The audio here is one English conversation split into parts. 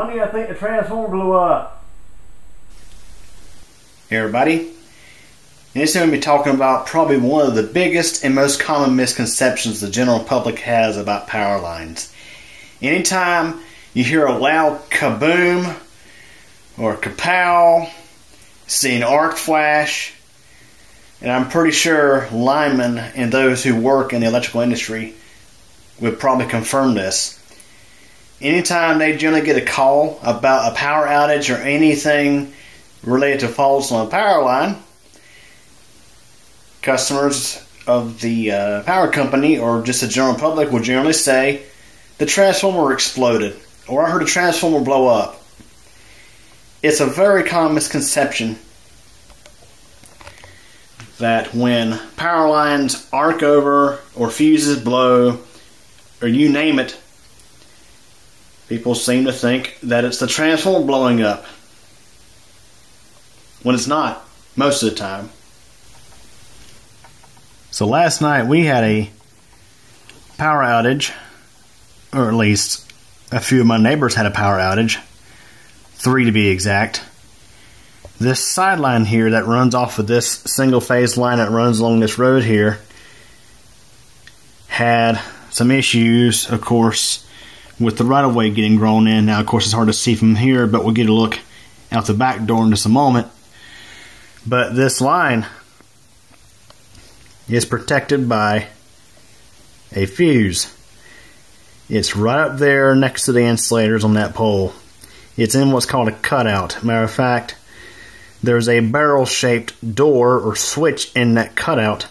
Honey, I think the transformer blew up. Hey everybody, and this is going to be talking about probably one of the biggest and most common misconceptions the general public has about power lines. Anytime you hear a loud kaboom or kapow, see an arc flash, and I'm pretty sure linemen and those who work in the electrical industry would probably confirm this. Anytime they generally get a call about a power outage or anything related to faults on a power line, customers of the power company or just the general public will generally say, the transformer exploded, or I heard a transformer blow up. It's a very common misconception that when power lines arc over or fuses blow or you name it, people seem to think that it's the transformer blowing up, when it's not, most of the time. So last night we had a power outage, or at least a few of my neighbors had a power outage, 3 to be exact. This sideline here that runs off of this single phase line that runs along this road here had some issues, of course, with the right-of-way getting grown in. Now, of course, it's hard to see from here, but we'll get a look out the back door in just a moment. But this line is protected by a fuse. It's right up there next to the insulators on that pole. It's in what's called a cutout. Matter of fact, there's a barrel-shaped door or switch in that cutout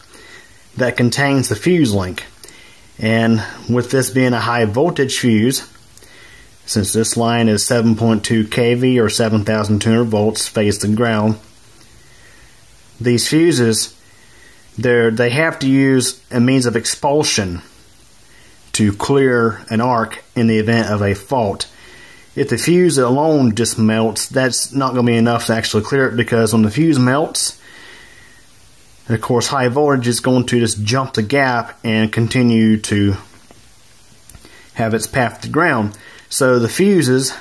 that contains the fuse link. And with this being a high voltage fuse, since this line is 7.2 kV or 7,200 volts phase to ground, these fuses, they have to use a means of expulsion to clear an arc in the event of a fault. If the fuse alone just melts, that's not going to be enough to actually clear it, because when the fuse melts, of course, high voltage is going to just jump the gap and continue to have its path to ground. So the fuses,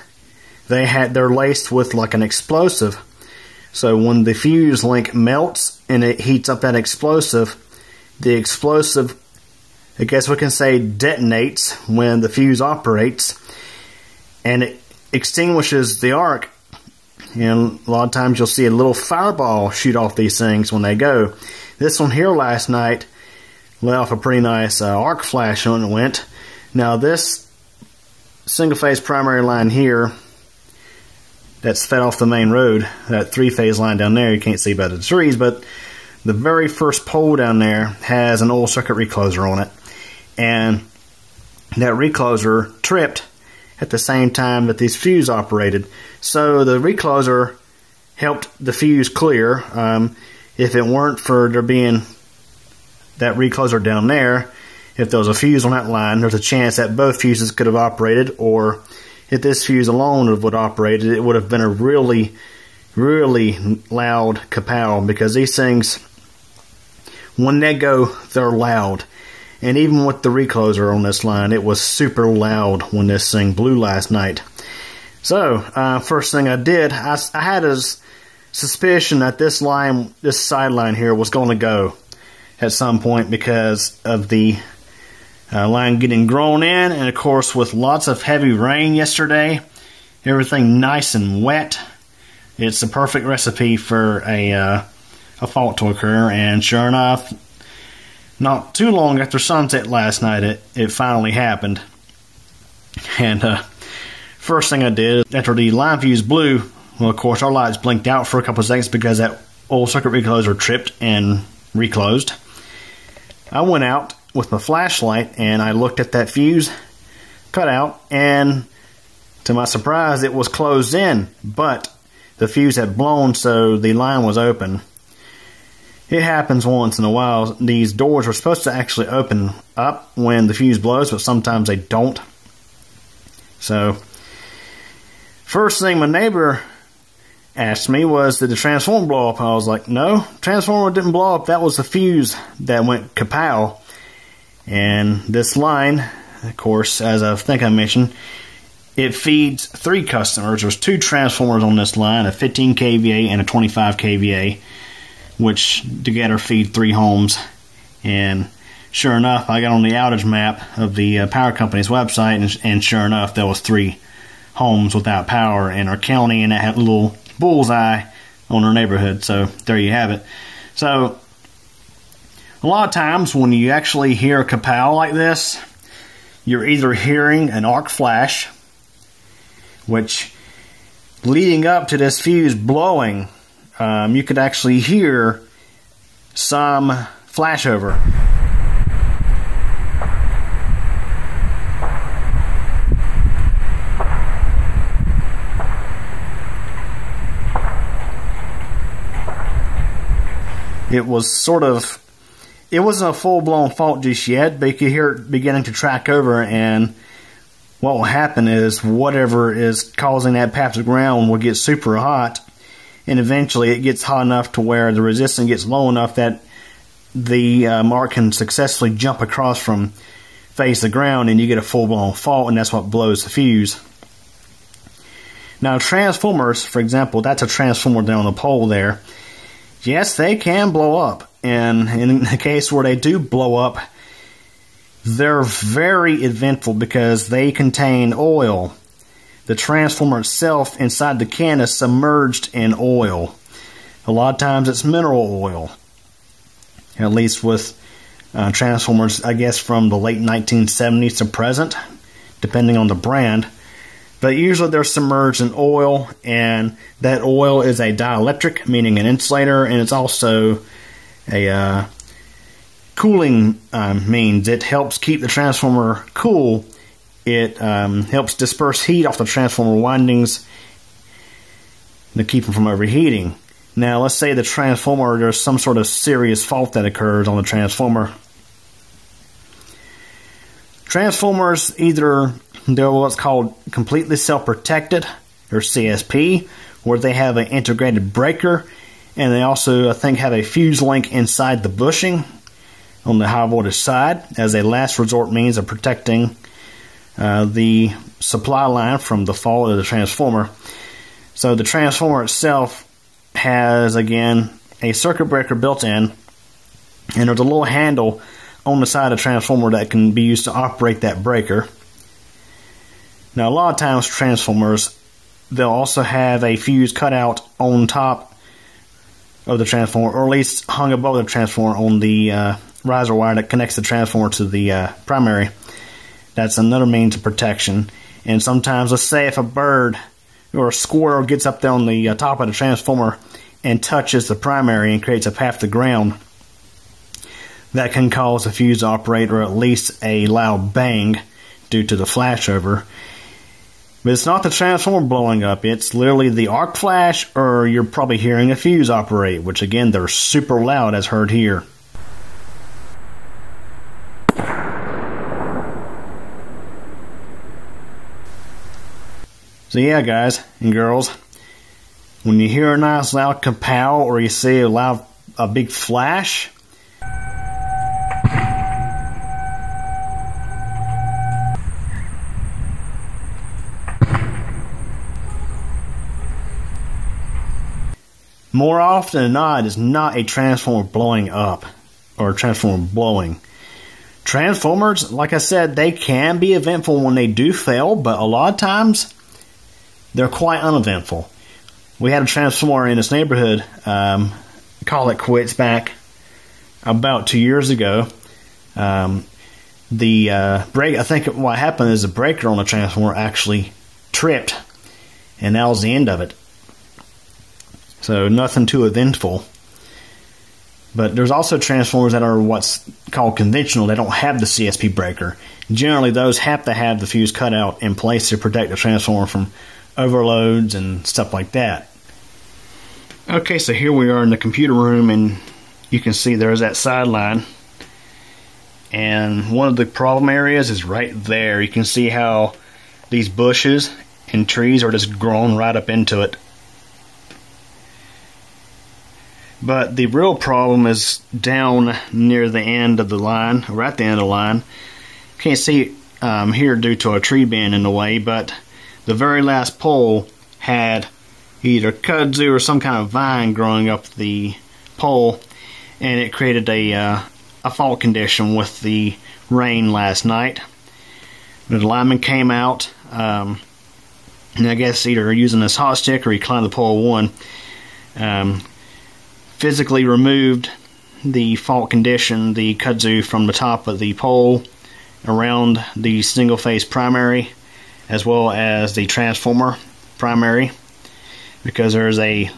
they're laced with like an explosive. So when the fuse link melts and it heats up that explosive, the explosive, I guess we can say, detonates when the fuse operates, and it extinguishes the arc. And a lot of times you'll see a little fireball shoot off these things when they go. This one here last night let off a pretty nice arc flash on it went. Now this single phase primary line here that's fed off the main road, that 3-phase line down there, you can't see by the trees, but the very first pole down there has an old circuit recloser on it. And that recloser tripped at the same time that this fuse operated. So the recloser helped the fuse clear. If it weren't for there being that recloser down there, if there was a fuse on that line, there's a chance that both fuses could have operated, or if this fuse alone would have operated, it would have been a really, really loud kapow, because these things, when they go, they're loud. And even with the recloser on this line, it was super loud when this thing blew last night. So, first thing I did, I had a suspicion that this sideline here was going to go at some point because of the line getting grown in, and of course with lots of heavy rain yesterday, everything nice and wet. It's the perfect recipe for a fault to occur, and sure enough, not too long after sunset last night, it finally happened. And first thing I did, after the line fuse blew, well, of course, our lights blinked out for a couple of seconds because that old circuit recloser tripped and reclosed. I went out with my flashlight and I looked at that fuse cutout, and to my surprise, it was closed in, but the fuse had blown, so the line was open. It happens once in a while. These doors are supposed to actually open up when the fuse blows, but sometimes they don't. So, first thing my neighbor asked me was, did the transformer blow up? I was like, no, transformer didn't blow up. That was the fuse that went kapow. And this line, of course, as I think I mentioned, it feeds 3 customers. There's 2 transformers on this line, a 15 kVA and a 25 kVA, which together feed 3 homes. And sure enough, I got on the outage map of the power company's website, and sure enough, there was 3 homes without power in our county, and that had a little bullseye on our neighborhood. So there you have it. So a lot of times when you actually hear a kapow like this, you're either hearing an arc flash, which leading up to this fuse blowing, you could actually hear some flashover. It wasn't a full-blown fault just yet, but you could hear it beginning to track over, and what will happen is whatever is causing that path of ground will get super hot, and eventually it gets hot enough to where the resistance gets low enough that the mark can successfully jump across from face the ground, and you get a full-blown fault, and that's what blows the fuse. Now transformers, for example, that's a transformer down on the pole there. Yes, they can blow up, and in the case where they do blow up, they're very eventful because they contain oil. The transformer itself inside the can is submerged in oil. A lot of times it's mineral oil, at least with transformers, I guess, from the late 1970s to present, depending on the brand. But usually they're submerged in oil, and that oil is a dielectric, meaning an insulator, and it's also a cooling means. It helps keep the transformer cool. It helps disperse heat off the transformer windings to keep them from overheating. Now, let's say the transformer, there's some sort of serious fault that occurs on the transformer. Transformers, either they're what's called completely self-protected, or CSP, where they have an integrated breaker, and they also, I think, have a fuse link inside the bushing on the high voltage side as a last resort means of protecting the supply line from the fault of the transformer. So the transformer itself has, again, a circuit breaker built in, and there's a little handle on the side of the transformer that can be used to operate that breaker. Now, a lot of times transformers, they'll also have a fuse cut out on top of the transformer, or at least hung above the transformer on the riser wire that connects the transformer to the primary. That's another means of protection. And sometimes, let's say if a bird or a squirrel gets up there on the top of the transformer and touches the primary and creates a path to ground, that can cause the fuse to operate, or at least a loud bang due to the flashover. But it's not the transformer blowing up, it's literally the arc flash, or you're probably hearing a fuse operate, which again, they're super loud as heard here. So yeah, guys and girls, when you hear a nice loud kapow, or you see a big flash, more often than not, it's not a transformer blowing up or a transformer blowing. Transformers, like I said, they can be eventful when they do fail, but a lot of times they're quite uneventful. We had a transformer in this neighborhood call it quits back about 2 years ago. I think what happened is the breaker on the transformer actually tripped, and that was the end of it. So nothing too eventful. But there's also transformers that are what's called conventional. They don't have the CSP breaker. Generally, those have to have the fuse cut out in place to protect the transformer from overloads and stuff like that. Okay, so here we are in the computer room, and you can see there's that sideline. And one of the problem areas is right there. You can see how these bushes and trees are just growing right up into it. But the real problem is down near the end of the line, or at the end of the line. Can't see it here due to a tree being in the way, but the very last pole had either kudzu or some kind of vine growing up the pole, and it created a fault condition with the rain last night. The lineman came out, and I guess either using this hot stick or he climbed the pole one, physically removed the fault condition, the kudzu, from the top of the pole around the single phase primary as well as the transformer primary, because there's a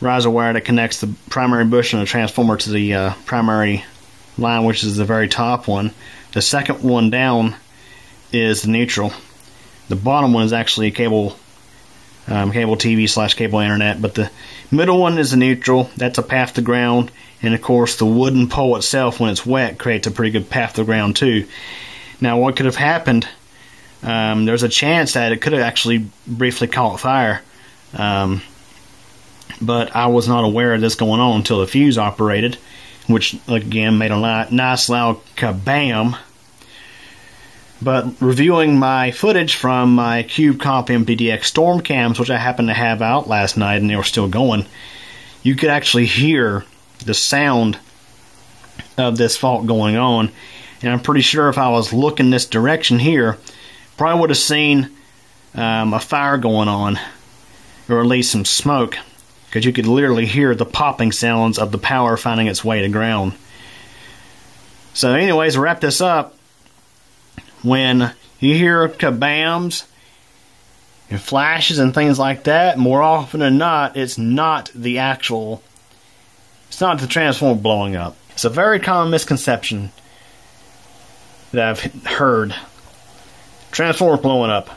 riser wire that connects the primary bush and the transformer to the primary line, which is the very top one. The second one down is the neutral. The bottom one is actually a cable TV / cable internet, but the middle one is the neutral. That's a path to ground, and of course the wooden pole itself, when it's wet, creates a pretty good path to ground too. Now what could have happened, there's a chance that it could have actually briefly caught fire, but I was not aware of this going on until the fuse operated, which again made a nice loud kabam. But reviewing my footage from my CubeComp MTDX storm cams, which I happened to have out last night and they were still going, you could actually hear the sound of this fault going on. And I'm pretty sure if I was looking this direction here, probably would have seen a fire going on, or at least some smoke, because you could literally hear the popping sounds of the power finding its way to ground. So anyways, to wrap this up, when you hear kabams and flashes and things like that, more often than not, it's not the transformer blowing up. It's a very common misconception that I've heard. Transformer blowing up.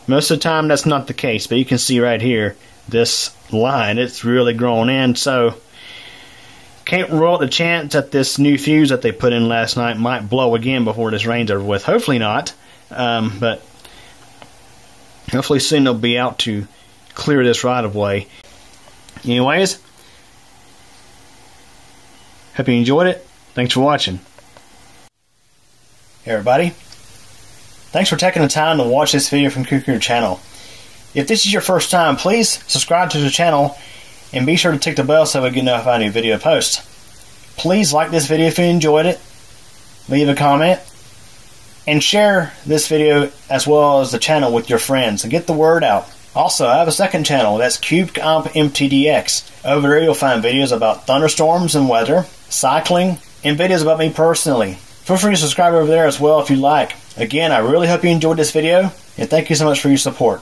Most of the time that's not the case, but you can see right here, this line, it's really grown in, so can't rule out the chance that this new fuse that they put in last night might blow again before this rain's over with. Hopefully not, but hopefully soon they'll be out to clear this right of way. Anyways, hope you enjoyed it. Thanks for watching. Hey everybody, thanks for taking the time to watch this video from Cuckoo Channel. If this is your first time, please subscribe to the channel and be sure to tick the bell so we get notified of new video posts. Please like this video if you enjoyed it, leave a comment, and share this video as well as the channel with your friends and get the word out. Also, I have a second channel, that's CubeComp MTDX. Over there you'll find videos about thunderstorms and weather, cycling, and videos about me personally. Feel free to subscribe over there as well if you like. Again, I really hope you enjoyed this video, and thank you so much for your support.